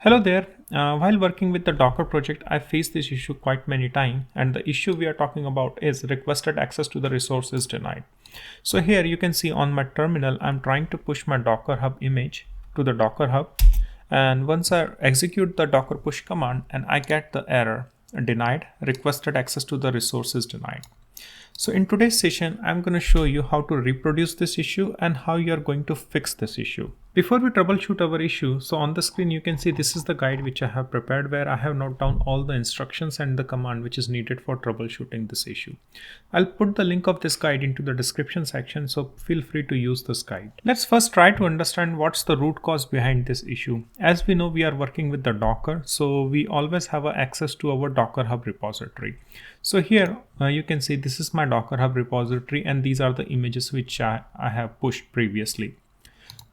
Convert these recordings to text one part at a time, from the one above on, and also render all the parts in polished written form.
Hello there. While working with the Docker project, I faced this issue quite many times, and the issue we are talking about is requested access to the resource is denied. So here you can see on my terminal, I'm trying to push my Docker Hub image to the Docker Hub. And once I execute the Docker push command and I get the error denied, requested access to the resource is denied. So in today's session, I'm going to show you how to reproduce this issue and how you're going to fix this issue. Before we troubleshoot our issue, so on the screen you can see this is the guide which I have prepared where I have noted down all the instructions and the command which is needed for troubleshooting this issue. I'll put the link of this guide into the description section, so feel free to use this guide. Let's first try to understand what's the root cause behind this issue. As we know, we are working with the Docker, so we always have access to our Docker Hub repository. So here you can see this is my Docker Hub repository and these are the images which I have pushed previously.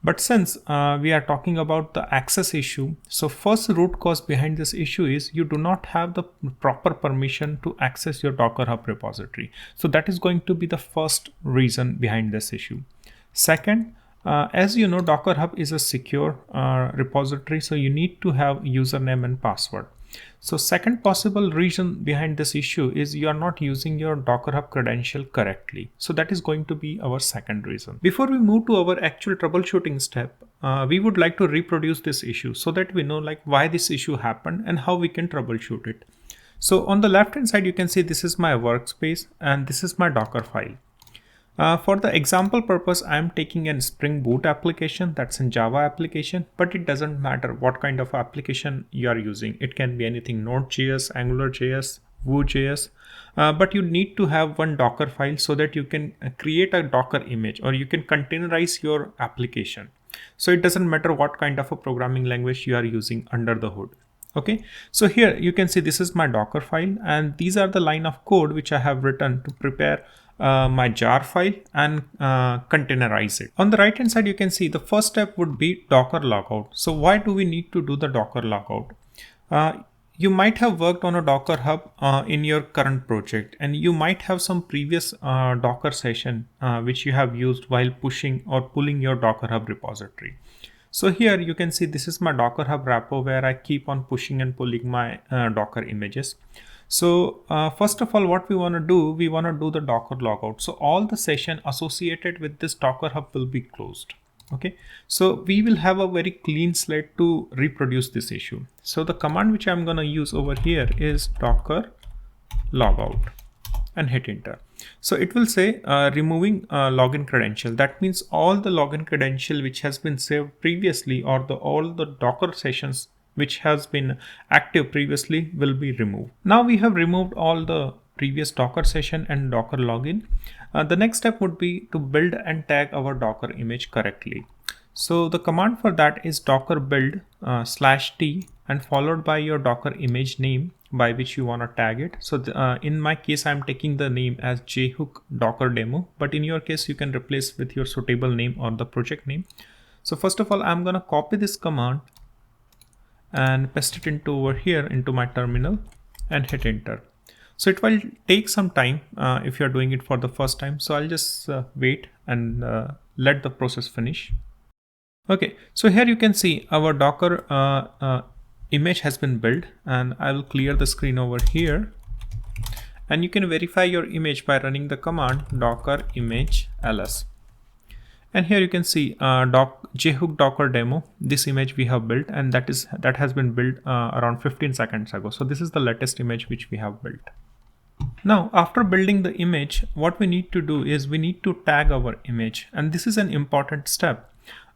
But since we are talking about the access issue, so first root cause behind this issue is you do not have the proper permission to access your Docker Hub repository. So that is going to be the first reason behind this issue. Second, as you know, Docker Hub is a secure repository, so you need to have username and password. So second possible reason behind this issue is you are not using your Docker Hub credential correctly. So that is going to be our second reason. Before we move to our actual troubleshooting step, we would like to reproduce this issue so that we know why this issue happened and how we can troubleshoot it. So on the left hand side, you can see this is my workspace and this is my Docker file. For the example purpose, I am taking a Spring Boot application, that's a Java application, but it doesn't matter what kind of application you are using. It can be anything Node.js, AngularJS, Vue.js, but you need to have one Docker file so that you can create a Docker image or you can containerize your application. So it doesn't matter what kind of a programming language you are using under the hood. Okay, so here you can see this is my Docker file and these are the line of code which I have written to prepare my jar file and containerize it. On the right hand side, you can see the first step would be Docker logout. So why do we need to do the Docker logout? You might have worked on a Docker Hub in your current project, and you might have some previous Docker session which you have used while pushing or pulling your Docker Hub repository. So here you can see this is my Docker Hub repo where I keep on pushing and pulling my Docker images. So first of all, what we want to do the Docker logout. So all the session associated with this Docker Hub will be closed. Okay, so we will have a very clean slate to reproduce this issue. So the command which I'm going to use over here is Docker logout and hit enter. So it will say removing login credential. That means all the login credential which has been saved previously or all the Docker sessions which has been active previously will be removed. Now we have removed all the previous Docker session and Docker login. The next step would be to build and tag our Docker image correctly. So the command for that is docker build /t and followed by your Docker image name by which you want to tag it. So in my case, I'm taking the name as jhook docker demo, but in your case, you can replace with your suitable name or the project name. So first of all, I'm going to copy this command and paste it into over here into my terminal and hit enter. So it will take some time if you're doing it for the first time. So I'll just wait and let the process finish. Okay, so here you can see our Docker image has been built and I will clear the screen over here. And you can verify your image by running the command docker image ls. And here you can see jhook docker demo. This image we have built and that has been built around 15 seconds ago. So this is the latest image which we have built. Now, after building the image, what we need to do is we need to tag our image, and this is an important step.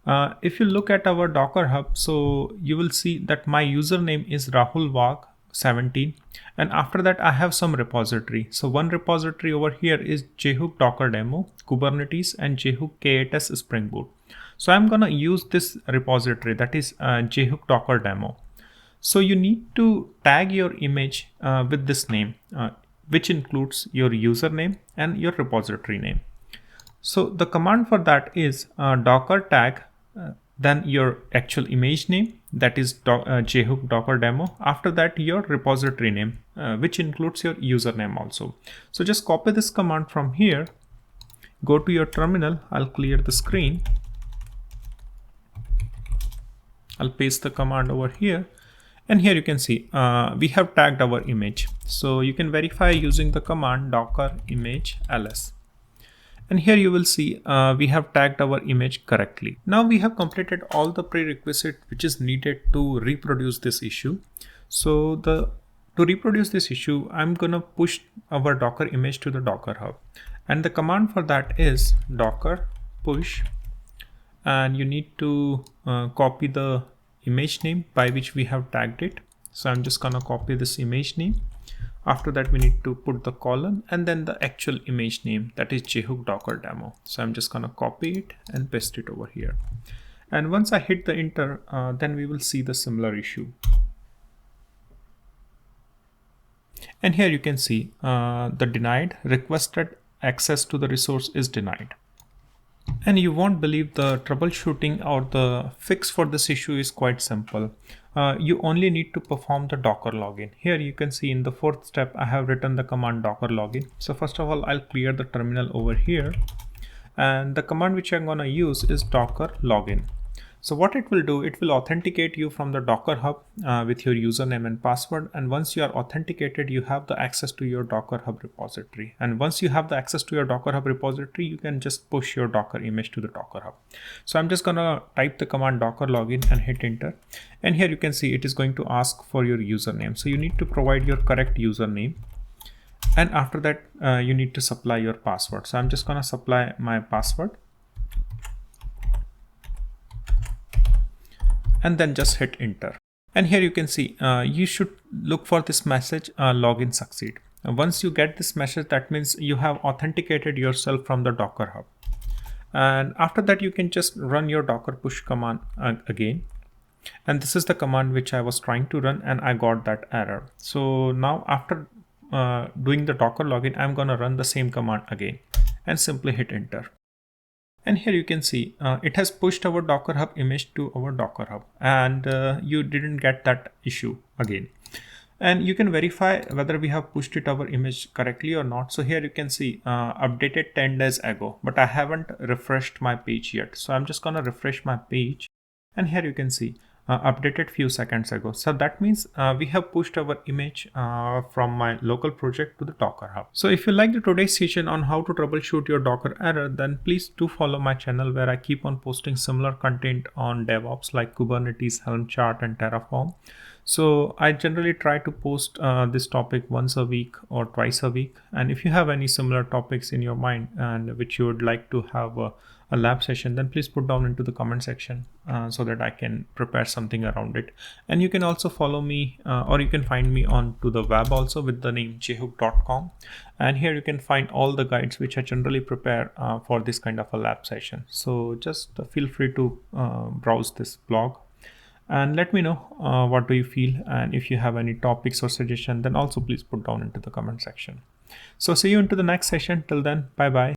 If you look at our Docker Hub, so you will see that my username is Rahul Wag 17, and after that I have some repository. So one repository over here is jhook docker demo, Kubernetes, and jhook k8s Spring Boot. So I'm gonna use this repository, that is jhook docker demo. So you need to tag your image with this name, which includes your username and your repository name. So the command for that is docker tag, then your actual image name, that is jhook docker demo. After that, your repository name, which includes your username also. So just copy this command from here, go to your terminal. I'll clear the screen. I'll paste the command over here And here you can see we have tagged our image. So you can verify using the command docker image ls. And here you will see we have tagged our image correctly. Now we have completed all the prerequisite which is needed to reproduce this issue. So to reproduce this issue, I'm gonna push our Docker image to the Docker Hub. And the command for that is docker push, and you need to copy the image name by which we have tagged it. So I'm just gonna copy this image name. After that, we need to put the colon and then the actual image name, that is jhook docker demo. So I'm just gonna copy it and paste it over here. And once I hit the enter, then we will see the similar issue. And here you can see the denied requested access to the resource is denied. And you won't believe the troubleshooting or the fix for this issue is quite simple. You only need to perform the Docker login. Here you can see in the fourth step, I have written the command docker login. So first of all, I'll clear the terminal over here. And the command which I'm gonna use is docker login. So what it will do, it will authenticate you from the Docker Hub with your username and password. And once you are authenticated, you have the access to your Docker Hub repository. And once you have the access to your Docker Hub repository, you can just push your Docker image to the Docker Hub. So I'm just gonna type the command docker login and hit enter. And here you can see it is going to ask for your username. So you need to provide your correct username. And after that, you need to supply your password. So I'm just gonna supply my password. And then just hit enter. And here you can see you should look for this message login succeed. Once you get this message, that means you have authenticated yourself from the Docker Hub. And after that, you can just run your docker push command again. And this is the command which I was trying to run, and I got that error. So now after doing the docker login, I'm gonna run the same command again and simply hit enter. And here you can see it has pushed our Docker Hub image to our Docker Hub, and you didn't get that issue again. And you can verify whether we have pushed it our image correctly or not. So here you can see updated 10 days ago, but I haven't refreshed my page yet. So I'm just gonna refresh my page, and here you can see updated few seconds ago. So that means we have pushed our image from my local project to the Docker Hub. So if you like the today's session on how to troubleshoot your Docker error, then please do follow my channel where I keep on posting similar content on DevOps like Kubernetes, Helm chart, and Terraform. So I generally try to post this topic once a week or twice a week. And if you have any similar topics in your mind and which you would like to have a lab session, then please put down into the comment section so that I can prepare something around it. And you can also follow me or you can find me on to the web also with the name jhook.com. And here you can find all the guides which I generally prepare for this kind of a lab session. So just feel free to browse this blog. And let me know what do you feel, and if you have any topics or suggestion, then also please put down into the comment section. So see you into the next session. Till then, bye bye.